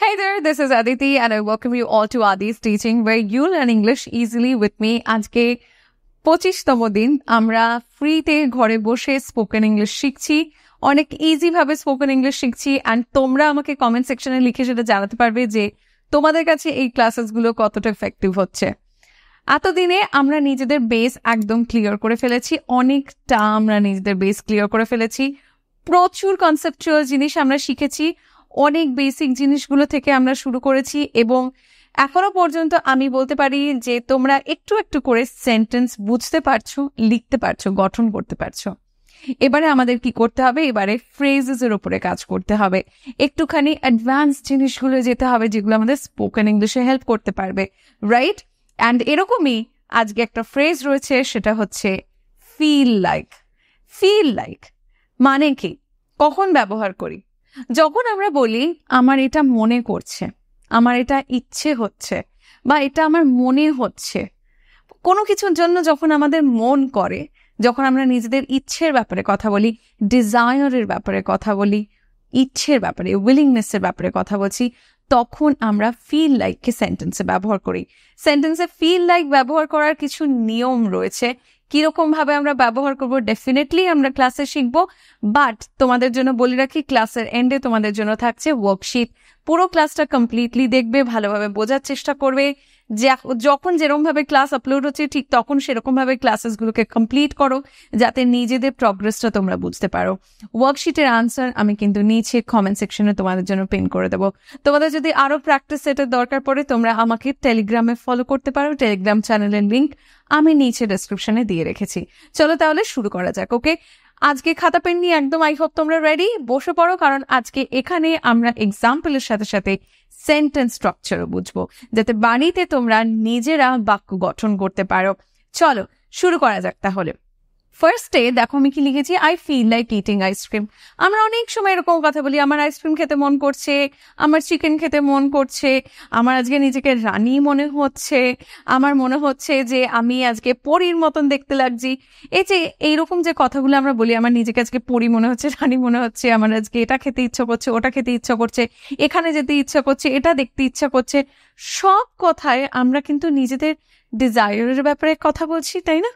Hey there, this is Aditi and I welcome you all to Adi's Teaching where you learn English easily with me. আজকে 25তম দিন আমরা ফ্রিতে ঘরে বসে spoken English শিখছি, অনেক ইজি ভাবে স্পোকেন ইংলিশ শিখছি এন্ড তোমরা আমাকে কমেন্ট সেকশনে লিখে সেটা জানাতে পারবে যে তোমাদের কাছে এই ক্লাসেসগুলো কতটা এফেক্টিভ হচ্ছে। এতদিনে আমরা নিজেদের বেস একদম ক্লিয়ার করে ফেলেছি, অনেকটা আমরা নিজেদের বেস ক্লিয়ার করে ফেলেছি, প্রচুর কনসেপচুয়াল জিনিস আমরা শিখেছি, অনেক বেসিক জিনিসগুলো থেকে আমরা শুরু করেছি এবং এখনো পর্যন্ত আমি বলতে পারি যে তোমরা একটু একটু করে সেন্টেন্স বুঝতে পারছো, লিখতে পারছো, গঠন করতে পারছো। এবারে আমাদের কি করতে হবে? এবারে ফ্রেজেসের উপরে কাজ করতে হবে, একটুখানি অ্যাডভান্স জিনিসগুলো যেতে হবে যেগুলো আমাদের স্পোকেন ইংলিশে হেল্প করতে পারবে, রাইট? অ্যান্ড এরকমই আজকে একটা ফ্রেজ রয়েছে, সেটা হচ্ছে ফিল লাইক। ফিল লাইক মানে কি, কখন ব্যবহার করি? যখন আমরা বলি আমার এটা মনে করছে, আমার এটা ইচ্ছে হচ্ছে, বা এটা আমার মনে হচ্ছে, কোনো কিছুর জন্য যখন আমাদের মন করে, যখন আমরা নিজেদের ইচ্ছের ব্যাপারে কথা বলি, ডিজায়ারের ব্যাপারে কথা বলি, ইচ্ছের ব্যাপারে, উইলিংনেসের ব্যাপারে কথা বলছি, তখন আমরা ফিল লাইককে সেন্টেন্সে ব্যবহার করি। সেন্টেন্সে ফিল লাইক ব্যবহার করার কিছু নিয়ম রয়েছে, কিরকম ভাবে আমরা ব্যবহার করবো ডেফিনেটলি আমরা ক্লাসে শিখবো। বাট তোমাদের জন্য বলে রাখি, ক্লাসের এন্ডে তোমাদের জন্য থাকছে ওয়ার্কশিট। পুরো ক্লাসটা কমপ্লিটলি দেখবে, ভালোভাবে বোঝার চেষ্টা করবে, যখন যেরকম ভাবে ক্লাস আপলোড হচ্ছে ঠিক তখন সেরকম ভাবে ক্লাসেসগুলোকে কমপ্লিট করো যাতে নিজেদের প্রগ্রেসটা তোমরা বুঝতে পারো। ওয়ার্কশিটের আনসার আমি কিন্তু নিচে কমেন্ট সেকশনে তোমাদের জন্য পিন করে দেবো। তোমাদের যদি আরো প্র্যাকটিস সেটের দরকার পড়ে তোমরা আমাকে টেলিগ্রামে ফলো করতে পারো, টেলিগ্রাম চ্যানেলের লিঙ্ক আমি নিচে ডেসক্রিপশনে দিয়ে রেখেছি। চলো তাহলে শুরু করা যাক। ওকে, আজকে খাতা পেন নিয়ে একদম আই হোপ তোমরা রেডি, বসে পড়ো, কারণ আজকে এখানে আমরা এক্সাম্পলের সাথে সাথে সেন্টেন্স স্ট্রাকচারও বুঝবো যাতে বাড়িতে তোমরা নিজেরা বাক্য গঠন করতে পারো। চলো শুরু করা যাক তাহলে। ফার্স্টে দেখো আমি কি লিখেছি, I feel like eating ice cream. আমরা অনেক সময় এরকম কথা বলি, আমার আইসক্রিম খেতে মন করছে, আমার চিকেন খেতে মন করছে, আমার আজকে নিজেকে রানী মনে হচ্ছে, আমার মনে হচ্ছে যে আমি আজকে পরীর মতন দেখতে লাগছি। এই যে এইরকম যে কথাগুলো আমরা বলি, আমার নিজেকে আজকে পরী মনে হচ্ছে, রানী মনে হচ্ছে, আমার আজকে এটা খেতে ইচ্ছা করছে, ওটা খেতে ইচ্ছা করছে, এখানে যেতে ইচ্ছা করছে, এটা দেখতে ইচ্ছা করছে, সব কথায় আমরা কিন্তু নিজেদের ডিজায়ারের ব্যাপারে কথা বলছি, তাই না?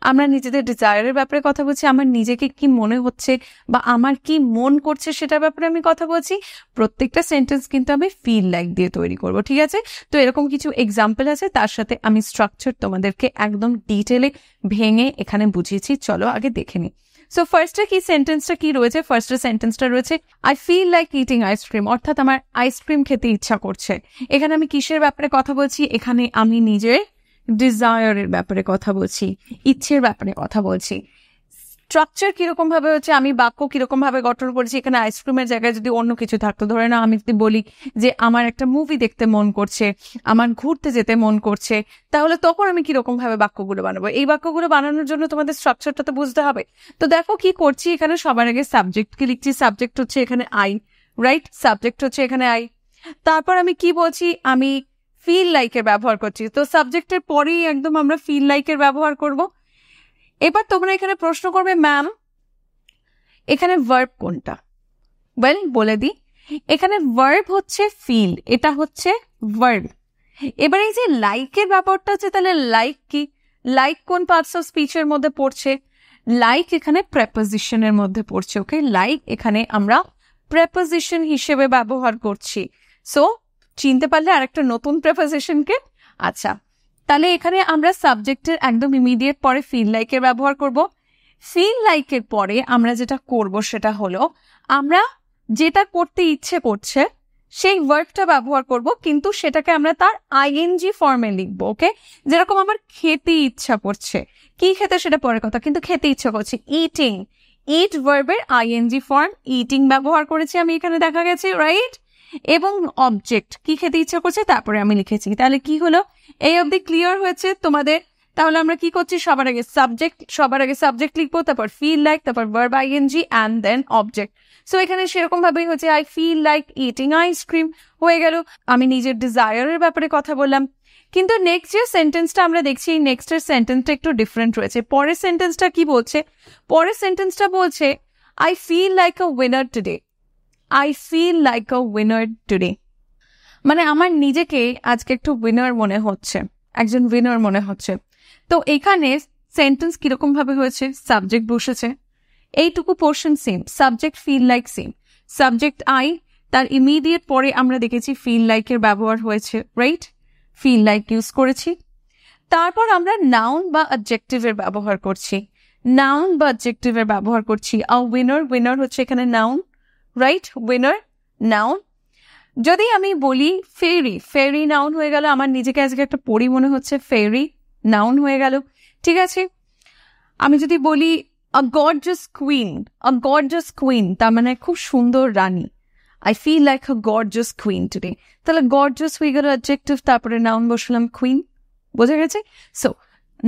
আমরা নিজেদের ডিজায়ারের ব্যাপারে কথা বলছি, আমার নিজেকে কি মনে হচ্ছে বা আমার কি মন করছে সেটার ব্যাপারে আমি কথা বলছি। প্রত্যেকটা সেন্টেন্স কিন্তু আমি ফিল লাইক দিয়ে তৈরি করব, ঠিক আছে? তো এরকম কিছু এক্সাম্পল আছে, তার সাথে আমি স্ট্রাকচার তোমাদেরকে একদম ডিটেলে ভেঙে এখানে বুঝিয়েছি। চলো আগে দেখে নিই। সো ফার্স্টে কি সেন্টেন্সটা কি রয়েছে? ফার্স্টের সেন্টেন্সটা রয়েছে I feel like eating ice cream, অর্থাৎ আমার আইসক্রিম খেতে ইচ্ছা করছে। এখানে আমি কিসের ব্যাপারে কথা বলছি? এখানে আমি নিজের ডিজায়ারের ব্যাপারে কথা বলছি, ইচ্ছের ব্যাপারে কথা বলছি। স্ট্রাকচার কিরকম ভাবে হচ্ছে, আমি বাক্য কিরকম ভাবে গঠন করেছি। এখানে আইসক্রিমের জায়গায় যদি অন্য কিছু থাকতো, ধরে না আমি যদি বলি যে আমার একটা মুভি দেখতে মন করছে, আমার ঘুরতে যেতে মন করছে, তাহলে তখন আমি কিরকম ভাবে বাক্যগুলো বানাবো? এই বাক্যগুলো বানানোর জন্য তোমাদের স্ট্রাকচারটা তো বুঝতে হবে। তো দেখো কি করছি, এখানে সবার আগে সাবজেক্টকে লিখছি। সাবজেক্ট হচ্ছে এখানে আই, রাইট? সাবজেক্ট হচ্ছে এখানে আই। তারপর আমি কি বলছি, আমি ফিল লাইকের ব্যবহার করছি। তো সাবজেক্টের পরেই একদম আমরা ফিল লাইকের ব্যবহার করব। এবার তোমরা এখানে প্রশ্ন করবে, ম্যাম এখানে ভার্ব কোনটা? ওয়েল বলে দিই, এখানে ভার্ব হচ্ছে ফিল, এটা হচ্ছে ভার্ব। এবার এই যে লাইকের ব্যাপারটা আছে, তাহলে লাইক কি? লাইক কোন পার্টস অফ স্পিচের মধ্যে পড়ছে? লাইক এখানে প্রেপোজিশনের মধ্যে পড়ছে। ওকে, লাইক এখানে আমরা প্রেপোজিশন হিসেবে ব্যবহার করছি। সো চিনতে পারলে আরেকটা নতুন প্রেপোজিশনকে। আচ্ছা, তাহলে এখানে আমরা সাবজেক্টের একদম ইমিডিয়েট পরে ফিল লাইকের ব্যবহার করব। ফিল লাইকের পরে আমরা যেটা করব সেটা হলো, আমরা যেটা করতে ইচ্ছে করছে সেই ভার্বটা ব্যবহার করব, কিন্তু সেটাকে আমরা তার আইএনজি ফর্মে লিখবো। ওকে, যেরকম আমার খেতে ইচ্ছা করছে, কি খেতে সেটা পরের কথা, কিন্তু খেতে ইচ্ছা করছে, ইটিং, ইট ভার্বের আইএনজি ফর্ম ইটিং ব্যবহার করেছি আমি এখানে, দেখা গেছে, রাইট? এবং অবজেক্ট, কি খেতে ইচ্ছা করছে তারপরে আমি লিখেছি। তাহলে কি হলো, এই অবধি ক্লিয়ার হয়েছে তোমাদের? তাহলে আমরা কি করছি, সবার আগে সাবজেক্ট লিখবো, তারপর ফিল লাইক, তারপর verb ING and then object. So এখানে সেরকম ভাবেই হচ্ছে I feel like eating ice cream হয়ে গেল। আমি নিজের ডিজায়ারের ব্যাপারে কথা বললাম। কিন্তু নেক্সট যে সেন্টেন্সটা আমরা দেখছি, এই নেক্সটের সেন্টেন্সটা একটু ডিফারেন্ট রয়েছে। পরের সেন্টেন্সটা কি বলছে? পরের সেন্টেন্সটা বলছে I feel like a winner today. I feel like a winner today. মানে আমার নিজেকে আজকে একটু উইনার মনে হচ্ছে, একজন উইনার মনে হচ্ছে। তো এখানে সেন্টেন্স কিরকম ভাবে হয়েছে, সাবজেক্ট বসেছে, এইটুকু portion same, subject feel like same, subject I, তার ইমিডিয়েট পরে আমরা দেখেছি ফিল লাইকের ব্যবহার হয়েছে, রাইট, ফিল লাইক ইউজ করেছি। তারপর আমরা নাউন বা অবজেক্টিভের ব্যবহার করছি, নাউন বা অবজেক্টিভের ব্যবহার করছি। আ উইনার, উইনার হচ্ছে এখানে নাউন, রাইট, উইনার নাউন। যদি আমি বলি ফেরি, ফেরি নাউন হয়ে গেল, আমার নিজেকে আজকে একটা পড়ি মনে হচ্ছে, ফেরি নাউন হয়ে গেল, ঠিক আছে। আমি যদি বলি a gorgeous queen, a gorgeous queen, তার মানে খুব সুন্দর রানী, I feel like a gorgeous queen today, তাহলে গর্জিয়াস হয়ে গেল অ্যাডজেক্টিভ, তারপরে নাউন বসলাম কুইন, বোঝা গেছে। সো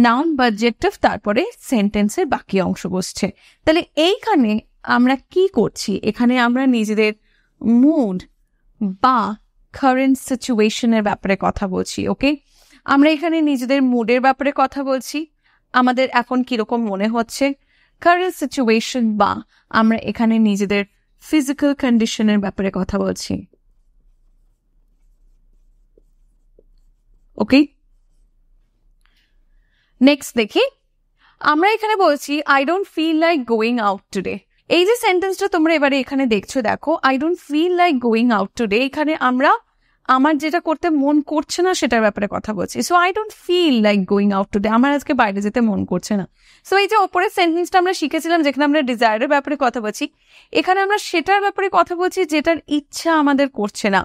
নাউন বা অ্যাডজেক্টিভ, তারপরে সেন্টেন্সের বাকি অংশ বসছে। তাহলে এইখানে আমরা কি করছি, এখানে আমরা নিজেদের মুড বা কারেন্ট সিচুয়েশনের ব্যাপারে কথা বলছি, ওকে। আমরা এখানে নিজেদের মুডের ব্যাপারে কথা বলছি, আমাদের এখন কিরকম মনে হচ্ছে, কারেন্ট সিচুয়েশন, বা আমরা এখানে নিজেদের ফিজিক্যাল কন্ডিশনের ব্যাপারে কথা বলছি, ওকে। নেক্সট দেখি, আমরা এখানে বলছি I don't feel like going out today. এই যে সেন্টেন্সটা তোমরা এবারে এখানে দেখছো, দেখো, I don't feel like going out today, এখানে আমরা আমার যেটা করতে মন করছে না সেটার ব্যাপারে কথা বলছি। So I don't feel like going out today, আমার আজকে বাইরে যেতে মন করছে না। সো এই যে ওপরের সেন্টেন্সটা আমরা শিখেছিলাম যেখানে আমরা ডিজায়ারের ব্যাপারে কথা বলছি, এখানে আমরা সেটার ব্যাপারে কথা বলছি যেটার ইচ্ছা আমাদের করছে না।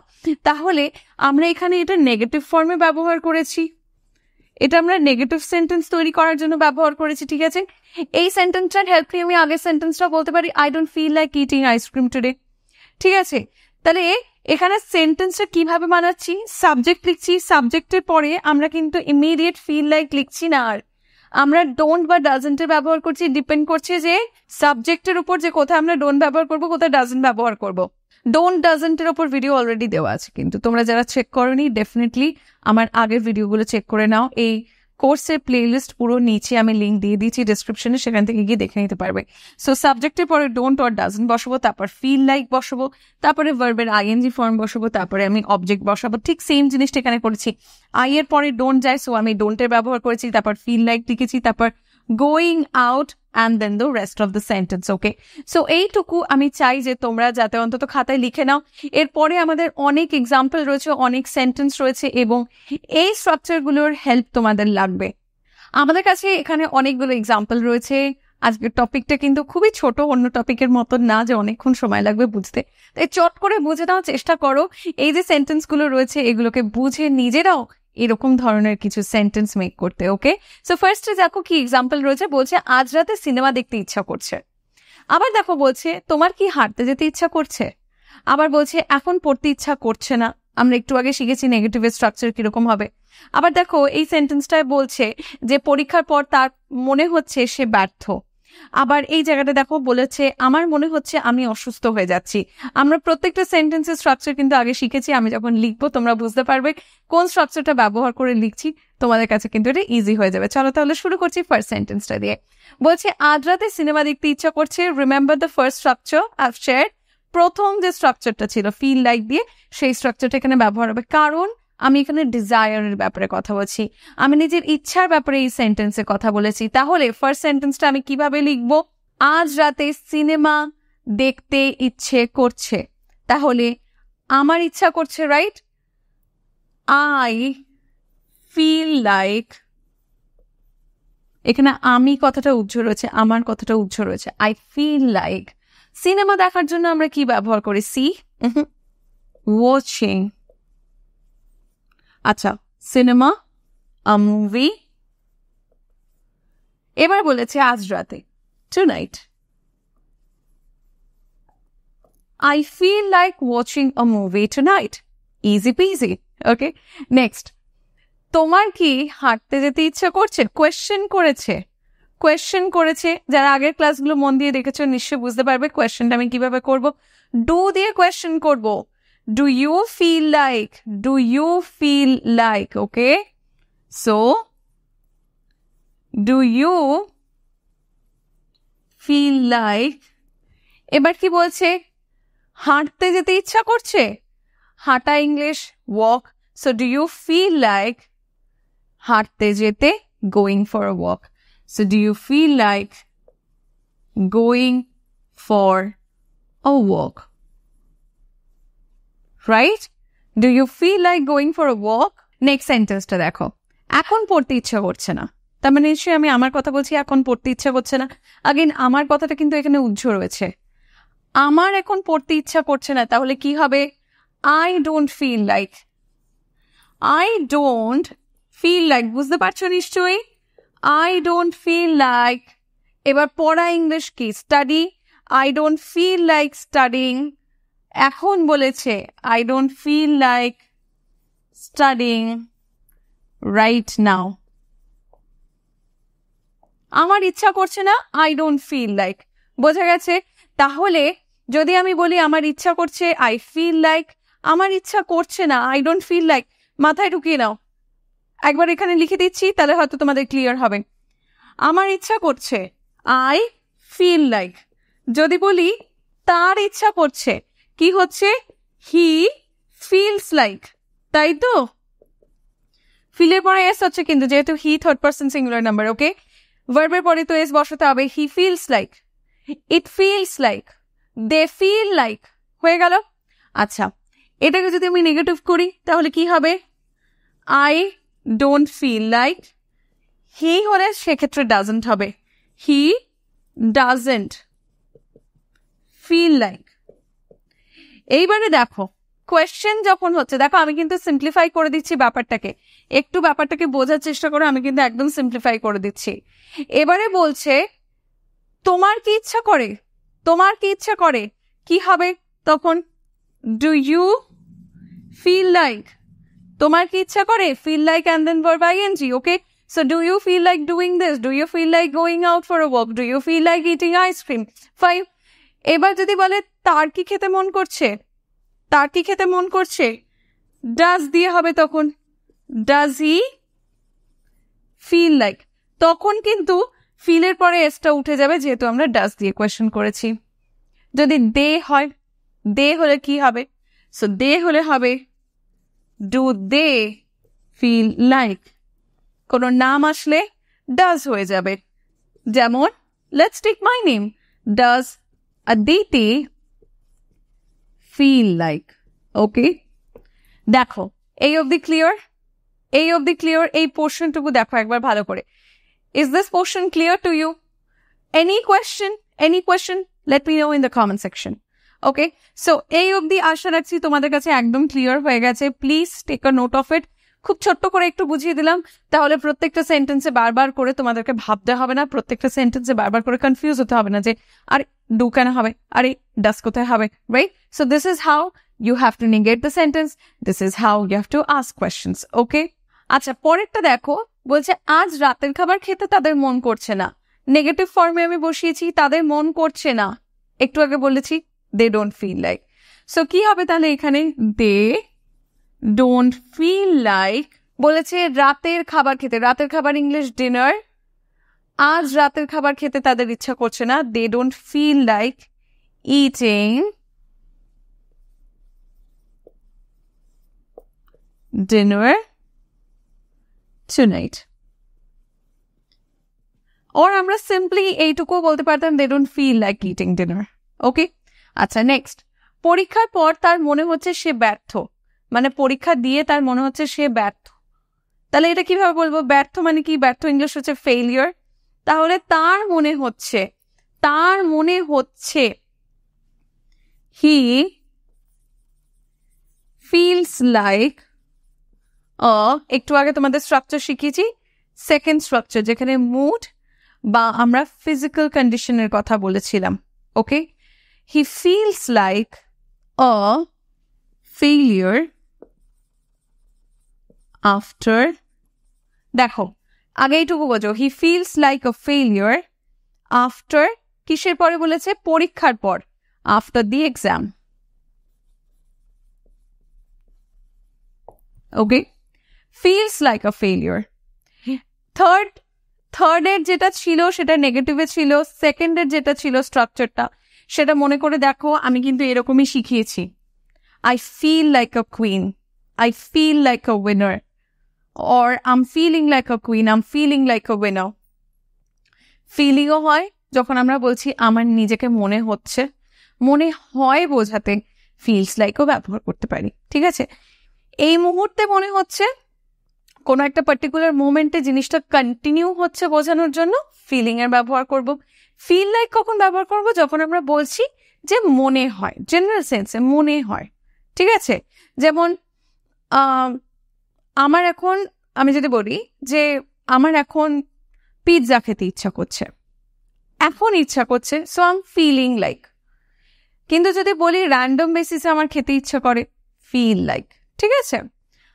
তাহলে আমরা এখানে এটা নেগেটিভ ফর্মে ব্যবহার করেছি, এটা আমরা নেগেটিভ সেন্টেন্স তৈরি করার জন্য ব্যবহার করেছি, ঠিক আছে। এই সেন্টেন্সটার হেল্প নিয়ে আমি আগের সেন্টেন্সটা বলতে পারি, I don't feel like eating ice cream today, ঠিক আছে। তাহলে এখানে সেন্টেন্সটা কিভাবে বানাচ্ছি, সাবজেক্ট লিখছি, সাবজেক্টের পরে আমরা কিন্তু ইমিডিয়েট ফিল লাইক লিখছি না, আর আমরা ডোন্ট বা ডাজেন্টের ব্যবহার করছি, ডিপেন্ড করছে যে সাবজেক্টের উপর যে কোথায় আমরা ডোন্ট ব্যবহার করবো, কোথায় ডাজেন্ট ব্যবহার করবো। ডোন্ট ডাজেন্টের ওপর ভিডিও অলরেডি দেওয়া আছে, কিন্তু তোমরা যারা চেক করোনি ডেফিনেটলি আমার আগের ভিডিওগুলো চেক করে নাও। এই কোর্সের প্লেলিস্ট পুরো নিচে আমি লিঙ্ক দিয়ে দিয়েছি ডিসক্রিপশনে, সেখান থেকে গিয়ে দেখে নিতে পারবে। সো সাবজেক্টের পরে ডোন্ট অর ডাজেন্ট বসাবো, তারপর ফিল লাইক বসাবো, তারপরে ভার্বের আইএনজি ফর্ম বসাবো, তারপরে আমি অবজেক্ট বসাবো। ঠিক সেম জিনিসটা এখানে করেছি, আই এর পরে ডোন্ট যায়, সো আমি ডোন্টের ব্যবহার করেছি, তারপর ফিল লাইক লিখেছি, তারপর going out and then the rest of the sentence, okay? So এইটুকু আমি চাই যে তোমরা যাতে অন্তত খাতায় লিখে নাও। এরপরে আমাদের অনেক এক্সাম্পল রয়েছে, অনেক সেন্টেন্স রয়েছে, এবং এই স্ট্রাকচারগুলোর হেল্প তোমাদের লাগবে। আমাদের কাছে এখানে অনেকগুলো এক্সাম্পল রয়েছে। আজকের টপিকটা কিন্তু খুবই ছোট, অন্য টপিকের মতন না যে অনেকক্ষণ সময় লাগবে বুঝতে, তাই চট করে বুঝে নেওয়ার চেষ্টা করো। এই যে সেন্টেন্সগুলো রয়েছে এগুলোকে বুঝে নিজেরাও এরকম ধরনের কিছু সেন্টেন্স মেক করতে, ওকে। সো ফার্স্টে দেখো কি এক্সাম্পল রয়েছে, বলছে আজ রাতে সিনেমা দেখতে ইচ্ছা করছে। আবার দেখো বলছে তোমার কি হাঁটতে যেতে ইচ্ছা করছে। আবার বলছে এখন পড়তে ইচ্ছা করছে না। আমরা একটু আগে শিখেছি নেগেটিভের স্ট্রাকচার কিরকম হবে। আবার দেখো এই সেন্টেন্সটায় বলছে যে পরীক্ষার পর তার মনে হচ্ছে সে ব্যর্থ। আবার এই জায়গাটা দেখো বলেছে আমার মনে হচ্ছে আমি অসুস্থ হয়ে যাচ্ছি। আমরা প্রত্যেকটা সেন্টেন্সের স্ট্রাকচার কিন্তু আগে শিখেছি। আমি যখন লিখবো তোমরা বুঝতে পারবে কোন স্ট্রাকচারটা ব্যবহার করে লিখছি, তোমাদের কাছে কিন্তু এটা ইজি হয়ে যাবে। চলো তাহলে শুরু করছি ফার্স্ট সেন্টেন্সটা দিয়ে। বলছে আজ রাতে সিনেমা দেখতে ইচ্ছা করছে। Remember the first structure I have shared. প্রথম যে স্ট্রাকচারটা ছিল ফিল লাইক দিয়ে, সেই স্ট্রাকচারটা এখানে ব্যবহার হবে, কারণ আমি এখানে ডিজায়ারের ব্যাপারে কথা বলছি, আমি নিজের ইচ্ছার ব্যাপারে এই সেন্টেন্সে কথা বলেছি। তাহলে ফার্স্ট সেন্টেন্সটা আমি কিভাবে লিখবো, আজ রাতে সিনেমা দেখতে ইচ্ছে করছে। তাহলে আমার ইচ্ছা করছে, রাইট, আই ফিল লাইক, এখানে আমি কথাটা উজ্জ্ব রয়েছে, আমার কথাটা উজ্জ্ব রয়েছে, আই ফিল লাইক। সিনেমা দেখার জন্য আমরা কি ব্যবহার করি, সি, ওয়াচিং। আচ্ছা, সিনেমা, আ মুভি। এবার বলেছে আজ রাতে, tonight. I feel like watching a movie tonight. Easy peasy. Okay. Next. তোমার কি হাঁটতে যেতে ইচ্ছা করছে? কোয়েশ্চেন করেছে। কোয়েশ্চেন করেছে। যারা আগের ক্লাসগুলো মন দিয়ে দেখেছো নিশ্চয়ই বুঝতে পারবে কোয়েশ্চেনটা আমি কিভাবে করব। ডু দিয়ে কোয়েশ্চেন করব। Do you feel like? Do you feel like? Okay. So, do you feel like? এবার কি বলছে? হাঁটতে যেতে ইচ্ছা করছে। হাঁটা English walk. So do you feel like হাঁটতে যেতে going for a walk? So do you feel like going for a walk? Right? Do you feel like going for a walk? Next sentence টা দেখো, এখন পড়তে ইচ্ছা করছে না। তার মানে নিশ্চয়ই আমি আমার কথা বলছি, এখন পড়তে ইচ্ছা করছে না। আগেন আমার কথাটা কিন্তু এখানে উজ্জ রয়েছে, আমার এখন পড়তে ইচ্ছা করছে না, তাহলে কি হবে? I don't feel like. I don't feel like, বুঝতে পারছো নিশ্চয়ই? I don't feel like, এবার পড়া ইংলিশ কি? Study. I don't feel like studying. এখন বলেছে I don't feel like studying right now. আমার ইচ্ছা করছে না, I don't feel like. বোঝা গেছে? তাহলে যদি আমি বলি আমার ইচ্ছা করছে, I feel like, আমার ইচ্ছা করছে না, I don't feel like, মাথায় ঢুকিয়ে নাও। একবার এখানে লিখে দিচ্ছি, তাহলে হয়তো তোমাদের ক্লিয়ার হবে। আমার ইচ্ছা করছে, I feel like। যদি বলি তার ইচ্ছা করছে, কি হচ্ছে? He feels like, তাই তো? ফিলের পরে এস হচ্ছে কিন্তু, যেহেতু he third person singular number, okay? ভার্বের পরে তো এস বসাতে হবে। He feels like, it feels like, they feel like, হয়ে গেল। আচ্ছা, এটাকে যদি আমি নেগেটিভ করি তাহলে কি হবে? I don't feel like, he হলে সেক্ষেত্রে ডাজেন্ট হবে। He doesn't feel like. এইবারে দেখো, কোয়েশ্চেন যখন হচ্ছে, দেখো আমি কিন্তু সিম্পলিফাই করে দিচ্ছি ব্যাপারটাকে, একটু ব্যাপারটাকে বোঝার চেষ্টা করো, আমি কিন্তু একদম সিম্পলিফাই করে দিচ্ছি। এবারে বলছে তোমার কি ইচ্ছা করে, তোমার কি ইচ্ছা করে, কি হবে তখন? ডু ইউ ফিল লাইক, তোমার কি ইচ্ছা করে, feel like and then verb ING, okay? So do you feel like doing this, do you feel like going out for a walk, do you feel like eating ice cream. Five. এবার যদি বলে তার কি খেতে মন করছে, তার কি খেতে মন করছে, ডাজ দিয়ে হবে তখন, ডাজ হি ফিল লাইক। তখন কিন্তু ফিলের পরে এসটা উঠে যাবে, যেহেতু আমরা ডাজ দিয়ে কোয়েশ্চেন করেছি। যদি দে হয়, দে হলে কি হবে? সো দে হলে হবে ডু দে ফিল লাইক। কোনো নাম আসলে ডাজ হয়ে যাবে, যেমন let's take my name, does Aditi feel like, okay? দেখো, এই অবধি ক্লিয়ার? এই অবধি ক্লিয়ার? এই পোর্শনটুকু দেখো একবার ভালো করে। Is this portion clear to you? Any question? Any question? Let me know in the comment section. Okay? So, এই অবধি আশা রাখছি তোমাদের কাছে একদম ক্লিয়ার হয়ে গেছে। Please take a note of it. খুব ছোট্ট করে একটু বুঝিয়ে দিলাম, তাহলে প্রত্যেকটা সেন্টেন্সে বারবার করে তোমাদেরকে ভাবতে হবে না, প্রত্যেকটা সেন্টেন্সে বারবার করে কনফিউজ হতে হবে না যে আরে ডু কেন হবে, আরে ডাস কোথায় হবে, right? So this is how you have to negate the sentence, this is how you have to ask questions, okay? আচ্ছা, পরেরটা দেখো, বলছে আজ রাতের খাবার খেতে তাদের মন করছে না। নেগেটিভ ফর্মে আমি বসিয়েছি তাদের মন করছে না, একটু আগে বলেছি they don't feel like. So কি হবে তাহলে এখানে? দে don't feel like, বলেছে রাতের খাবার খেতে, রাতের খাবার ইংলিশ ডিনার, আজ রাতের খাবার খেতে তাদের ইচ্ছা করছে না, they don't feel like eating dinner tonight. or আমরা সিম্পলি এইটুকু বলতে পারতাম they don't feel like eating dinner, ওকে? আচ্ছা, নেক্সট, পরীক্ষার পর তার মনে হচ্ছে সে ব্যর্থ, মানে পরীক্ষা দিয়ে তার মনে হচ্ছে সে ব্যর্থ। তাহলে এটা কিভাবে বলবো? ব্যর্থ মানে কি? ব্যর্থ ইংলিশ হচ্ছে ফেইলিয়ার। তাহলে তার মনে হচ্ছে, তার মনে হচ্ছে, হি ফিলস লাইক, একটু আগে তোমাদের স্ট্রাকচার শিখিয়েছি, সেকেন্ড স্ট্রাকচার, যেখানে মুড বা আমরা ফিজিক্যাল কন্ডিশনের কথা বলেছিলাম, okay? He feels like a failure after, দেখো আগে এইটুকু বোঝো, he feels like a failure after, কিসের পরে বলেছে? পরীক্ষার পর, after the exam, okay? Feels like a failure. থার্ডের যেটা ছিল সেটা নেগেটিভে ছিল, সেকেন্ডের যেটা ছিল স্ট্রাকচারটা সেটা মনে করে দেখো, আমি কিন্তু এরকমই শিখিয়েছি। I feel like a queen. I feel like a winner. Or I'm feeling like a queen. I'm feeling like a winner. ফিলিংও হয় যখন আমরা বলছি আমার নিজেকে মনে হচ্ছে, মনে হয় বোঝাতে ফিলস লাইকও ব্যবহার করতে পারি। ঠিক আছে, এই মুহূর্তে মনে হচ্ছে, কোনো একটা পার্টিকুলার মোমেন্টে জিনিসটা কন্টিনিউ হচ্ছে বোঝানোর জন্য ফিলিং এর ব্যবহার করব। ফিল লাইক কখন ব্যবহার করব? যখন আমরা বলছি যে মনে হয়, জেনারেল সেন্সে মনে হয়। ঠিক আছে, যেমন আমার এখন, আমি যদি বলি যে আমার এখন পিৎজা খেতে ইচ্ছা করছে, এখন ইচ্ছা করছে, so I am feeling like. কিন্তু যদি বলি র্যান্ডম বেসিসে আমার খেতে ইচ্ছা করে, ফিল লাইক। ঠিক আছে,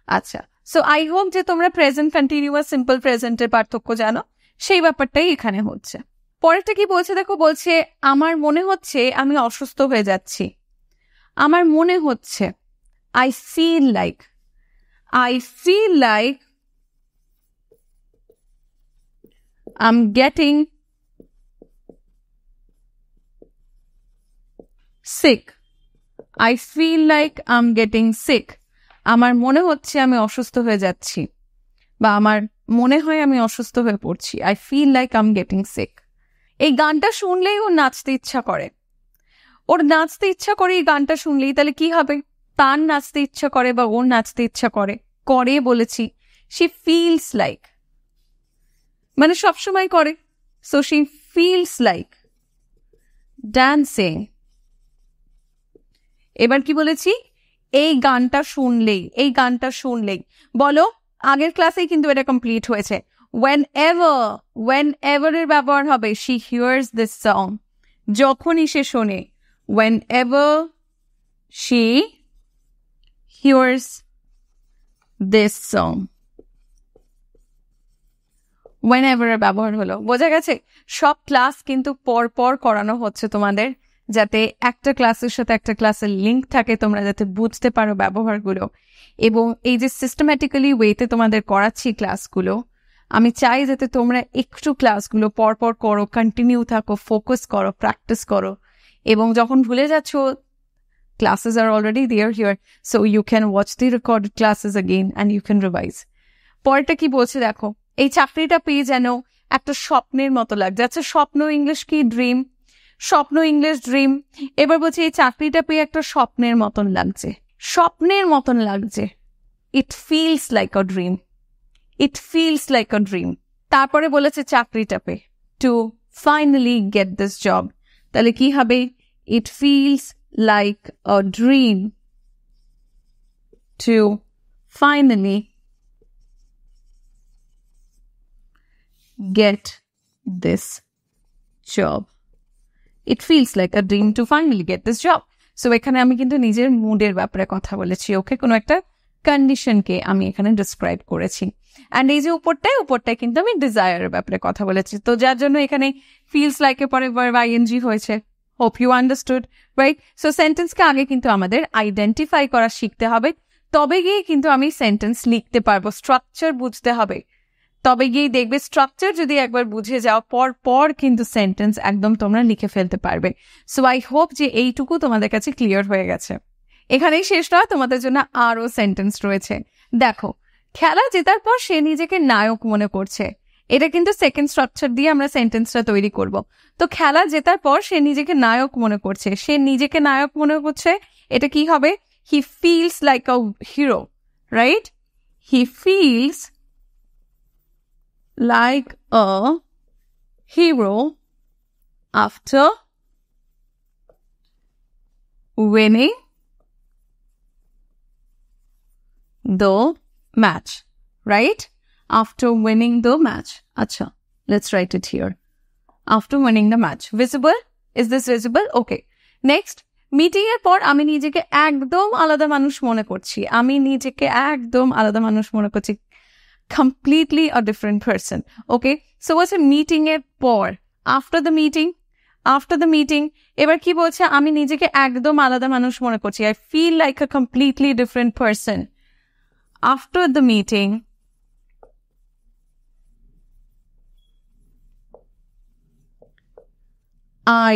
আচ্ছা, সো আই হোপ যে তোমরা প্রেজেন্ট কন্টিনিউয়াস সিম্পল প্রেজেন্টের পার্থক্য জানো, সেই ব্যাপারটাই এখানে হচ্ছে। পরেরটা কি বলছে দেখো, বলছে আমার মনে হচ্ছে আমি অসুস্থ হয়ে যাচ্ছি। আমার মনে হচ্ছে, I feel like, I feel like I'm getting sick. I feel like I'm getting sick. আমার মনে হচ্ছে আমি অসুস্থ হয়ে যাচ্ছি, বা আমার মনে হয় আমি অসুস্থ হয়ে পড়ছি। I feel like I'm getting sick. এই গানটা শুনলেই ওর নাচতে ইচ্ছা করে, ওর নাচতে ইচ্ছা করে এই গানটা শুনলেই। তাহলে কি হবে? তার নাচতে ইচ্ছা করে বা ওর নাচতে ইচ্ছা করে, করে বলেছি, she feels like, মানে সবসময় করে, so she feels like dancing. এবার কি বলেছি? এই গানটা শুনলেই, এই গানটা শুনলেই। বলো, আগের ক্লাসেই কিন্তু এটা কমপ্লিট হয়েছে। whenever এর ব্যবহার হবে she hears this song, যখনই সে শোনে, whenever she hears this song, whenever এর ব্যবহার হলো। বোঝা গেছে? সব ক্লাস কিন্তু পর করানো হচ্ছে তোমাদের, যাতে একটা ক্লাসের সাথে একটা ক্লাসের লিঙ্ক থাকে, তোমরা যাতে বুঝতে পারো ব্যবহারগুলো। এবং এই যে সিস্টেম্যাটিক্যালি ওয়েতে তোমাদের করাচ্ছি ক্লাসগুলো, আমি চাই যাতে তোমরা একটু ক্লাসগুলো পর করো, কন্টিনিউ থাকো, ফোকাস করো, প্র্যাকটিস করো। এবং যখন ভুলে যাচ্ছ, classes are already there here, so you can watch the recorded classes again and you can revise. পরেরটা কি বলছে দেখো, এই চাকরিটা পেয়ে যেন একটা স্বপ্নের মতো লাগছে। আচ্ছা, স্বপ্ন ইংলিশ কি? ড্রিম। স্বপ্ন ইংলিশ ড্রিম। এবার বলছে এই চাকরিটা পেয়ে একটা স্বপ্নের মতন লাগছে, স্বপ্নের মতন লাগছে। It feels like a dream, it feels like a dream. তারপরে বলেছে চাকরিটা পেয়ে, to finally get this job. তাহলে কি হবে? It feels like a dream to finally get this job. It feels like a dream to finally get this job. So এখানে আমি কিন্তু নিজের মুডের ব্যাপারে কথা বলেছি, ওকে? কোনো একটা কন্ডিশনকে আমি এখানে ডিসক্রাইব করেছি। অ্যান্ড এই যে উপরটায় কিন্তু আমি ডিজায়ারের ব্যাপারে কথা বলেছি, তো যার জন্য এখানে ফিলস লাইকের পরে ভার্ব আইএনজি হয়েছে। Hope you understood, right? So সেন্টেন্সকে আগে কিন্তু আমাদের আইডেন্টিফাই করা শিখতে হবে, তবে গিয়ে কিন্তু আমি সেন্টেন্স লিখতে পারবো। স্ট্রাকচার বুঝতে হবে, তবে গিয়েই দেখবে স্ট্রাকচার যদি একবার বুঝে যাও, পর কিন্তু সেন্টেন্স একদম তোমরা লিখে ফেলতে পারবে। সো আই হোপ যে এইটুকু তোমাদের কাছে ক্লিয়ার হয়ে গেছে। এখানেই শেষ নয়, তোমাদের জন্য আরও সেন্টেন্স রয়েছে। দেখো, খেলা জেতার পর সে নিজেকে নায়ক মনে করছে। এটা কিন্তু সেকেন্ড স্ট্রাকচার দিয়ে আমরা সেন্টেন্সটা তৈরি করব। তো খেলা জেতার পর সে নিজেকে নায়ক মনে করছে, সে নিজেকে নায়ক মনে করছে, এটা কি হবে? He feels like a hero, right? He feels like a hero after winning the match, right? After winning the match. Acha, let's write it here. After winning the match. Visible? Is this visible? Okay. Next, meeting এর পর আমি নিজেকে একদম আলাদা মানুষ মনে করছি। আমি নিজেকে একদম আলাদা মানুষ মনে করছি। Completely a different person. Okay? So what's a meeting এর পর? After the meeting? After the meeting, এবার কি বলছে? আমি নিজেকে একদম আলাদা মানুষ মনে করছি। I feel like a completely different person. After the meeting, I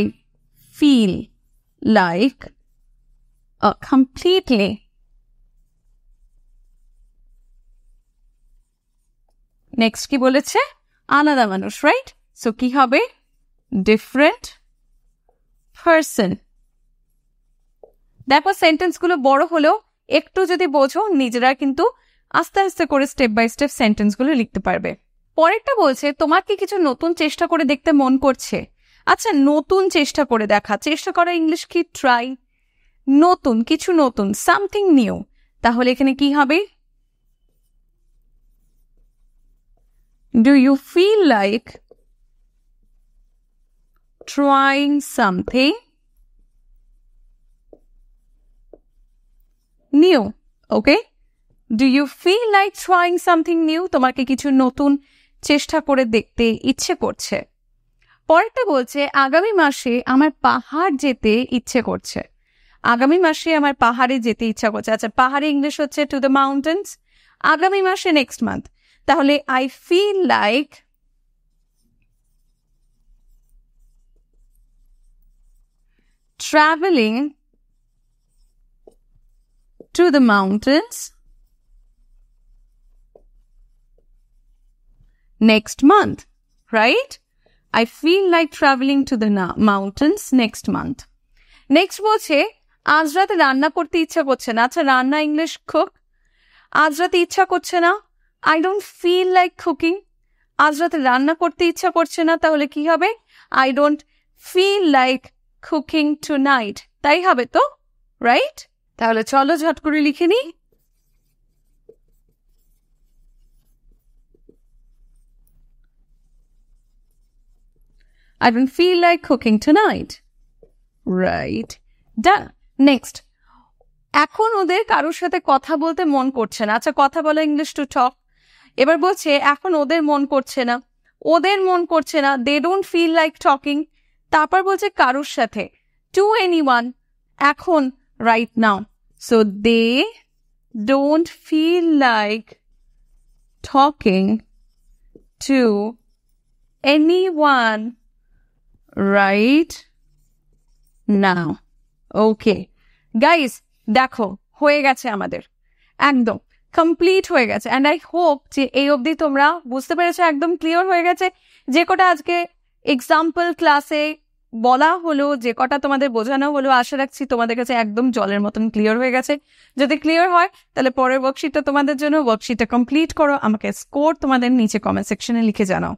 feel like completely. Next কি বলেছে? আলাদা মানুষ, রাইট? সো কি হবে? Different person. দেখো সেন্টেন্স গুলো বড় হলেও একটু যদি বোঝো নিজেরা কিন্তু আস্তে আস্তে করে স্টেপ বাই স্টেপ সেন্টেন্স গুলো লিখতে পারবে। পরেরটা বলছে তোমার কি কিছু নতুন চেষ্টা করে দেখতে মন করছে? আচ্ছা, নতুন চেষ্টা করে দেখা, চেষ্টা করা ইংলিশ কি? ট্রাই। নতুন, কিছু নতুন, সামথিং নিউ। তাহলে এখানে কি হবে? Do you feel like trying something new? Okay? Do you feel like trying something new? তোমাকে কিছু নতুন চেষ্টা করে দেখতে ইচ্ছে করছে। পরেরটা বলছে আগামী মাসে আমার পাহাড় যেতে ইচ্ছে করছে। আগামী মাসে আমার পাহাড়ে যেতে ইচ্ছা করছে। আচ্ছা, পাহাড়ে ইংলিশ হচ্ছে টু দ্য মাউন্টেন্স। আগামী মাসে নেক্সট মান্থ। তাহলে I feel like travelling to the mountains next month, right? I feel like traveling to the mountains next month. Next বলছে আজ রাতে রান্না করতে ইচ্ছা করছে না। আচ্ছা, রান্না ইংলিশ কুক। আজ রাতে ইচ্ছা করছে না, I don't feel like cooking. আজ রাতে রান্না করতে ইচ্ছা করছে না, তাহলে কি হবে? I don't feel like cooking tonight. তাই হবে তো, রাইট? তাহলে চলো ঝট করে লিখে নিই। I don't feel like cooking tonight. Right. Done. Next. এখন ওদের কারোর সাথে কথা বলতে মন করছে না। আচ্ছা, কথা বলা ইংলিশ টু টক। এবার বলছে এখন ওদের মন করছে না। ওদের মন করছে না, they don't feel like talking. তারপর বলছে কারোর সাথে, to anyone. এখন, right now. So they don't feel like talking to anyone right now. Okay. Guys, দেখো হয়ে গেছে আমাদের, একদম কমপ্লিট হয়ে গেছে। অ্যান্ড আই হোপ যে এই অবধি তোমরা বুঝতে পেরেছো, একদম ক্লিয়ার হয়ে গেছে। যে কটা আজকে এক্সাম্পল ক্লাসে বলা হলো, যে কটা তোমাদের বোঝানো হলো, আশা রাখছি তোমাদের কাছে একদম জলের মতন ক্লিয়ার হয়ে গেছে। যদি ক্লিয়ার হয় তাহলে পরের ওয়ার্কশিটটা তোমাদের জন্য। ওয়ার্কশিটটা কমপ্লিট করো, আমাকে স্কোর তোমাদের নিচে কমেন্ট সেকশনে লিখে জানাও।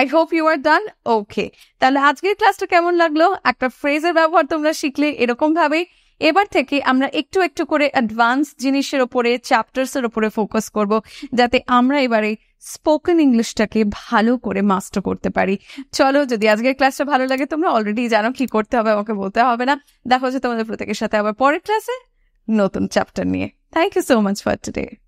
I hope you are done. Okay. তাহলে আজকের ক্লাসটা কেমন লাগলো? একটা ফ্রেজের ব্যবহার তোমরা শিখলে এরকম ভাবে। এবার থেকে আমরা একটু একটু করে অ্যাডভান্স জিনিসের ওপরে, চ্যাপ্টার্সের ওপরে ফোকাস করব, যাতে আমরা এবারে স্পোকেন ইংলিশটাকে ভালো করে মাস্টার করতে পারি। চলো, যদি আজকের ক্লাসটা ভালো লাগে, তোমরা অলরেডি জানো কি করতে হবে, আমাকে বলতে হবে না। দেখা হচ্ছে তোমাদের প্রত্যেকের সাথে আবার পরের ক্লাসে নতুন চ্যাপ্টার নিয়ে। Thank you so much for today.